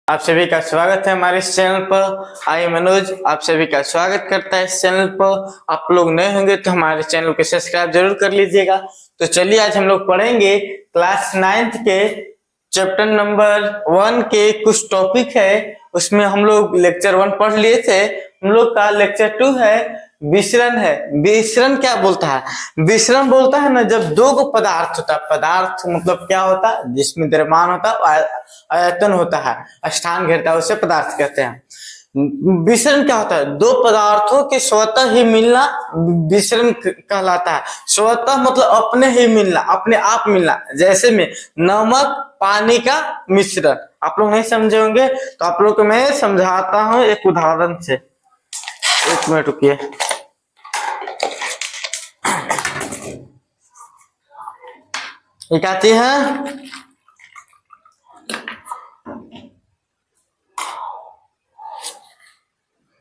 आप सभी का स्वागत है हमारे इस चैनल पर। आई मनोज आप सभी का स्वागत करता है इस चैनल पर। आप लोग नए होंगे तो हमारे चैनल को सब्सक्राइब जरूर कर लीजिएगा। तो चलिए आज हम लोग पढ़ेंगे क्लास 9th के चैप्टर नंबर 1 के कुछ टॉपिक है। उसमें हम लोग लेक्चर 1 पढ़ लिए थे। हम लोग का लेक्चर 2 है विसरण है। विसरण क्या बोलता है? विसरण बोलता है ना जब दो को पदार्थ होता है। पदार्थ मतलब क्या होता है? जिसमें द्रव्यमान होता है, आयतन होता है, स्थान घेरता है, उसे पदार्थ कहते हैं। विसरण क्या होता है? दो पदार्थों के स्वतः ही मिलना विसरण कहलाता है। स्वतः मतलब अपने ही मिलना, अपने आप मिलना। जैसे में नमक पानी का मिश्रण। आप लोग नहीं समझे होंगे तो आप लोग को मैं समझाता हूँ एक उदाहरण से। एक मिनट रुकिए। ये क्या चीज है?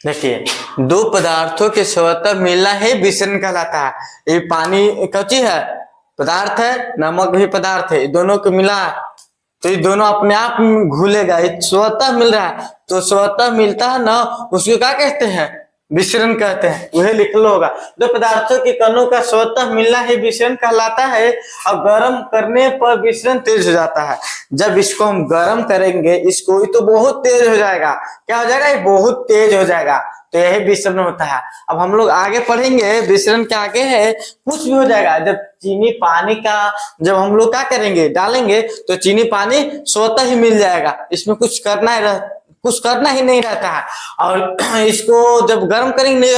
देखिए, दो पदार्थों के स्वतः मिलना ही विसरण कहलाता है। ये पानी क्या चीज है? पदार्थ है। नमक भी पदार्थ है। दोनों को मिला तो ये दोनों अपने आप घुलेगा। ये स्वतः मिल रहा है तो स्वतः मिलता है ना, उसको क्या कहते हैं? विसरण कहते हैं। वह लिख लो होगा। दो पदार्थों के कणों का स्वतः मिलना ही विसरण कहलाता है। और गर्म करने पर विसरण तेज हो जाता है। जब इसको हम गर्म करेंगे इसको, ये तो बहुत तेज हो जाएगा। क्या हो जाएगा? ये बहुत तेज हो जाएगा। तो यही विसरण होता है। अब हम लोग आगे पढ़ेंगे विसरण के आगे है कुछ भी हो जाएगा। जब चीनी पानी का जब हम लोग क्या करेंगे, डालेंगे तो चीनी पानी स्वतः ही मिल जाएगा। इसमें कुछ करना ही नहीं रहता है। और इसको जब गर्म करेंगे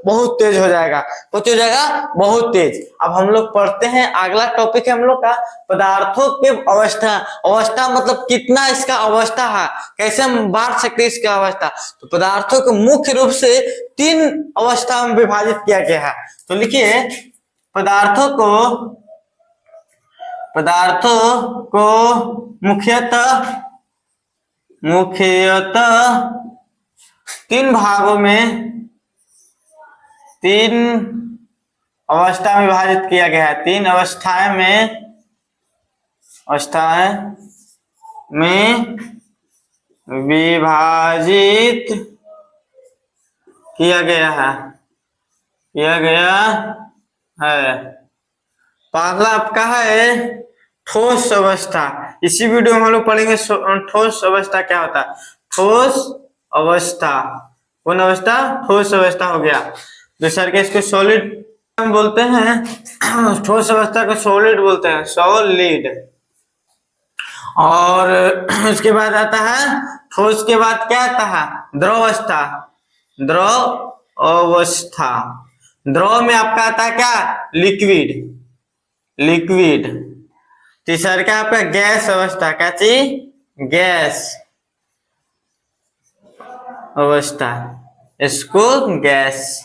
बहुत तेज हो जाएगा। तो हो जाएगा बहुत तेज। अब हम लोग पढ़ते हैं अगला टॉपिक है हम लोग का पदार्थों के अवस्था। अवस्था मतलब कितना इसका अवस्था है, कैसे हम बांट सकते हैं इसका अवस्था। तो पदार्थों को मुख्य रूप से 3 अवस्था में विभाजित किया गया है। तो लिखिए पदार्थों को मुख्यतः 3 भागों में 3 अवस्था में विभाजित किया गया है। 3 अवस्थाएं में विभाजित किया गया है। पहला आपका है ठोस अवस्था। इसी वीडियो में हम लोग पढ़ेंगे ठोस अवस्था क्या होता है। ठोस अवस्था कौन अवस्था? ठोस अवस्था हो गया। दूसरा के इसको सॉलिड बोलते हैं। ठोस अवस्था को सॉलिड बोलते हैं, सॉलिड। और उसके बाद आता है ठोस के बाद क्या आता है? द्रव अवस्था। द्रव में आपका आता है क्या? लिक्विड। तीसरा क्या आपका? गैस अवस्था। क्या चीज? गैस अवस्था। इसको गैस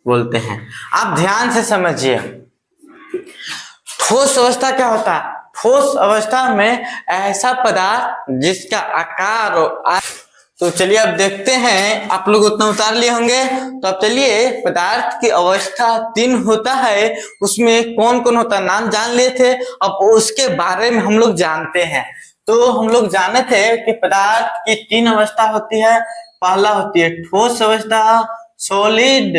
बोलते हैं। आप ध्यान से समझिए ठोस अवस्था क्या होता है। ठोस अवस्था में ऐसा पदार्थ जिसका आकार तो चलिए अब देखते हैं। आप लोग उतना उतार लिए होंगे तो अब चलिए पदार्थ की अवस्था 3 होता है। उसमें कौन कौन होता है नाम जान लिए थे। अब उसके बारे में हम लोग जानते हैं। तो हम लोग जाने थे कि पदार्थ की 3 अवस्था होती है। पहला होती है ठोस अवस्था, सॉलिड।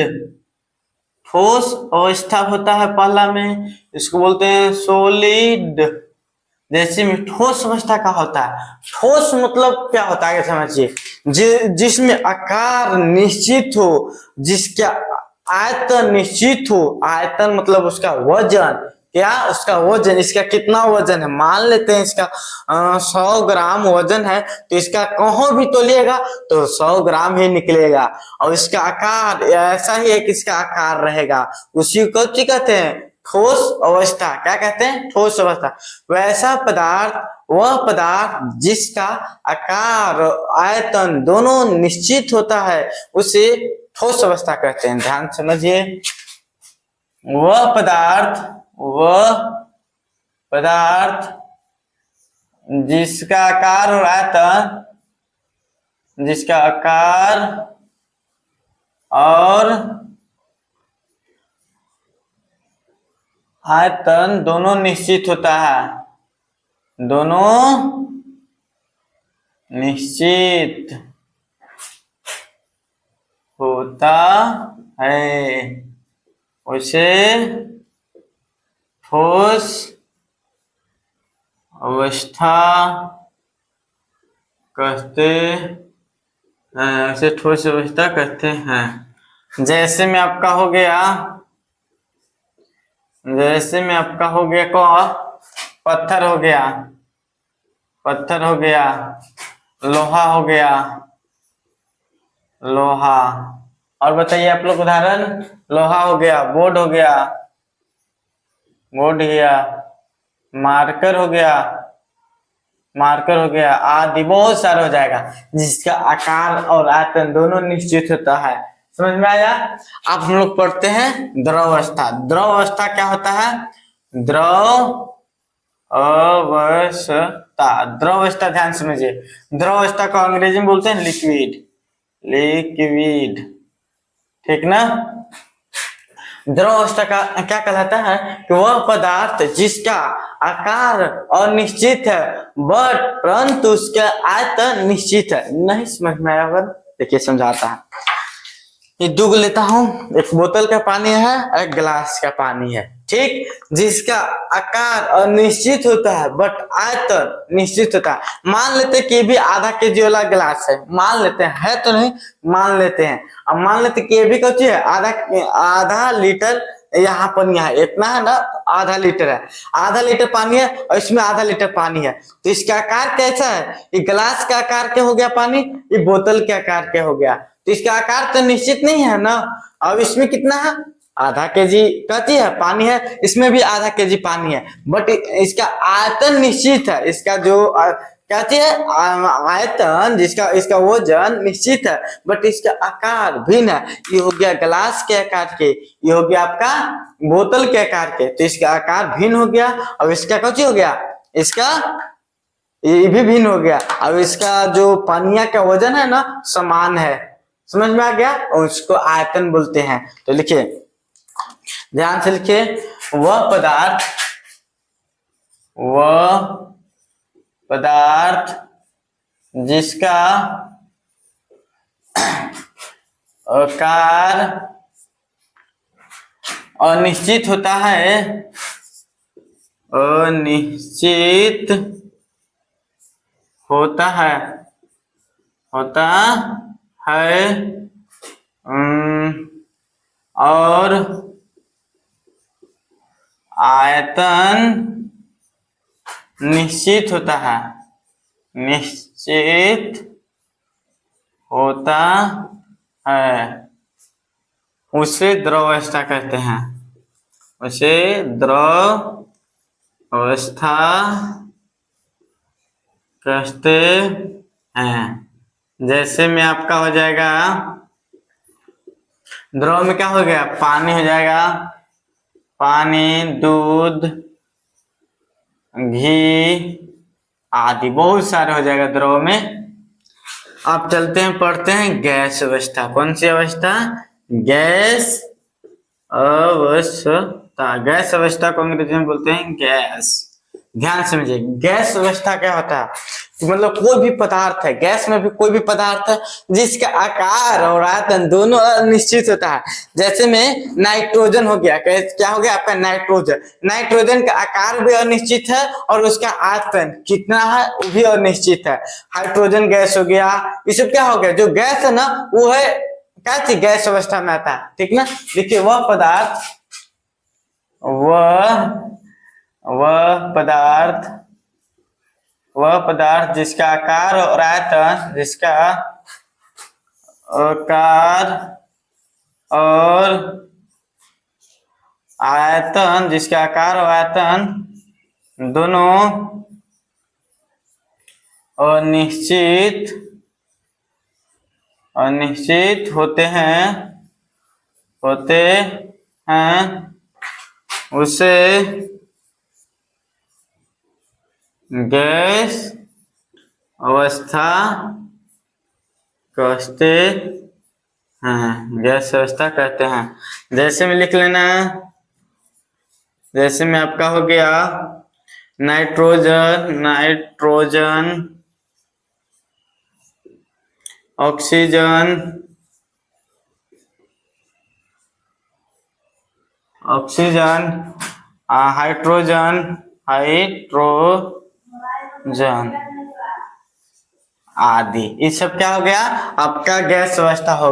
ठोस अवस्था होता है पहला में, इसको बोलते हैं सॉलिड। जैसे में ठोस अवस्था का होता है। ठोस मतलब क्या होता है समझिए, जिसमें आकार निश्चित हो, जिसका आयतन निश्चित हो। आयतन मतलब उसका वजन। क्या? उसका वजन। इसका कितना वजन है? मान लेते हैं इसका 100 ग्राम वजन है तो इसका कहीं भी तोलिएगा तो 100 ग्राम ही निकलेगा। और इसका आकार ऐसा ही है कि इसका आकार रहेगा। उसी को कहते हैं ठोस अवस्था। क्या कहते हैं? ठोस अवस्था। वैसा पदार्थ, वह पदार्थ जिसका आकार आयतन दोनों निश्चित होता है उसे ठोस अवस्था कहते हैं। ध्यान समझिए, वह पदार्थ जिसका आकार और आयतन, जिसका आकार और आयतन दोनों निश्चित होता है, दोनों निश्चित होता है उसे ठोस अवस्था कहते हैं। उसे ठोस अवस्था कहते हैं। जैसे में आपका हो गया, जैसे में आपका हो गया कौन, पत्थर हो गया, पत्थर हो गया, लोहा हो गया, लोहा। और बताइए आप लोग उदाहरण, लोहा हो गया, बोर्ड हो गया, बोर्ड गया, मार्कर हो गया, मार्कर हो गया, आदि बहुत सारा हो जाएगा जिसका आकार और आयतन दोनों निश्चित होता है। समझ में आया? अब हम लोग पढ़ते हैं द्रव अवस्था। द्रव अवस्था क्या होता है? द्रव अवस्था, द्रव अवस्था ध्यान समझिए। द्रव अवस्था को अंग्रेजी में बोलते हैं लिक्विड, लिक्विड, ठीक ना। द्रव अवस्था का क्या कहलाता है कि वह पदार्थ जिसका आकार अनिश्चित है बट परंतु उसका आयतन निश्चित है। नहीं समझ में आया? देखिए समझाता है। ये दूध लेता हूं, एक बोतल का पानी है, एक गिलास का पानी है, ठीक, जिसका आकार अनिश्चित होता है बट आयतन निश्चित होता है। मान लेते हैं कि भी आधा केजी वाला गिलास है, मान लेते हैं, है तो नहीं, मान लेते हैं। अब मान लेते हैं कि ये भी कुछ है, आधा लीटर यहाँ पानी है, इतना है ना, आधा लीटर है, आधा लीटर पानी है और इसमें आधा लीटर पानी है, तो इसका आकार कैसा है? ये गिलास का आकार क्या हो गया पानी, ये बोतल के आकार क्या हो गया, तो इसका आकार तो निश्चित नहीं है ना। अब इसमें कितना है? आधा केजी कहती है पानी है, इसमें भी आधा केजी पानी है, बट इसका आयतन निश्चित है। इसका जो कहती है आयतन, जिसका इसका वजन निश्चित है बट इसका आकार भिन्न है। ये हो गया गिलास के आकार के, ये हो गया आपका बोतल के आकार के, तो इसका आकार भिन्न हो गया। अब इसका कौन हो गया? इसका ये भी भिन्न हो गया। अब इसका जो पानिया का वजन है ना समान है। समझ में आ गया? और उसको आयतन बोलते हैं। तो लिखिए, ध्यान से लिखिए, वह पदार्थ जिसका आकार अनिश्चित होता है, अनिश्चित होता है और आयतन निश्चित होता है, निश्चित होता है, उसे द्रव अवस्था कहते हैं, उसे द्रव अवस्था कहते हैं। जैसे में आपका हो जाएगा, द्रव में क्या हो गया? पानी हो जाएगा, पानी, दूध, घी आदि बहुत सारे हो जाएगा द्रव में। अब चलते हैं, पढ़ते हैं गैस अवस्था। कौन सी अवस्था? गैस अवस्था। गैस अवस्था को अंग्रेजी में बोलते हैं गैस। ध्यान समझिए, गैस अवस्था क्या होता है? मतलब कोई भी पदार्थ है, गैस में भी कोई भी पदार्थ है जिसका आकार और आयतन दोनों अनिश्चित होता है। जैसे में नाइट्रोजन हो गया, क्या हो गया आपका? नाइट्रोजन। नाइट्रोजन का आकार भी अनिश्चित है और उसका आयतन कितना है वो भी अनिश्चित है। हाइड्रोजन गैस हो गया, ये सब क्या हो गया? जो गैस है ना वो है क्या चीज? गैस अवस्था में आता है, ठीक ना। देखिए, वह पदार्थ जिसका आकार और आयतन, जिसका आकार और आयतन, जिसका आकार और आयतन दोनों अनिश्चित होते हैं उसे गैस अवस्था कहते हैं, गैस अवस्था कहते हैं। जैसे में लिख लेना, जैसे में आपका हो गया nitrogen oxygen, oxygen, hydrogen, hydrogen आदि, ये सब क्या हो गया आपका गैस अवस्था हो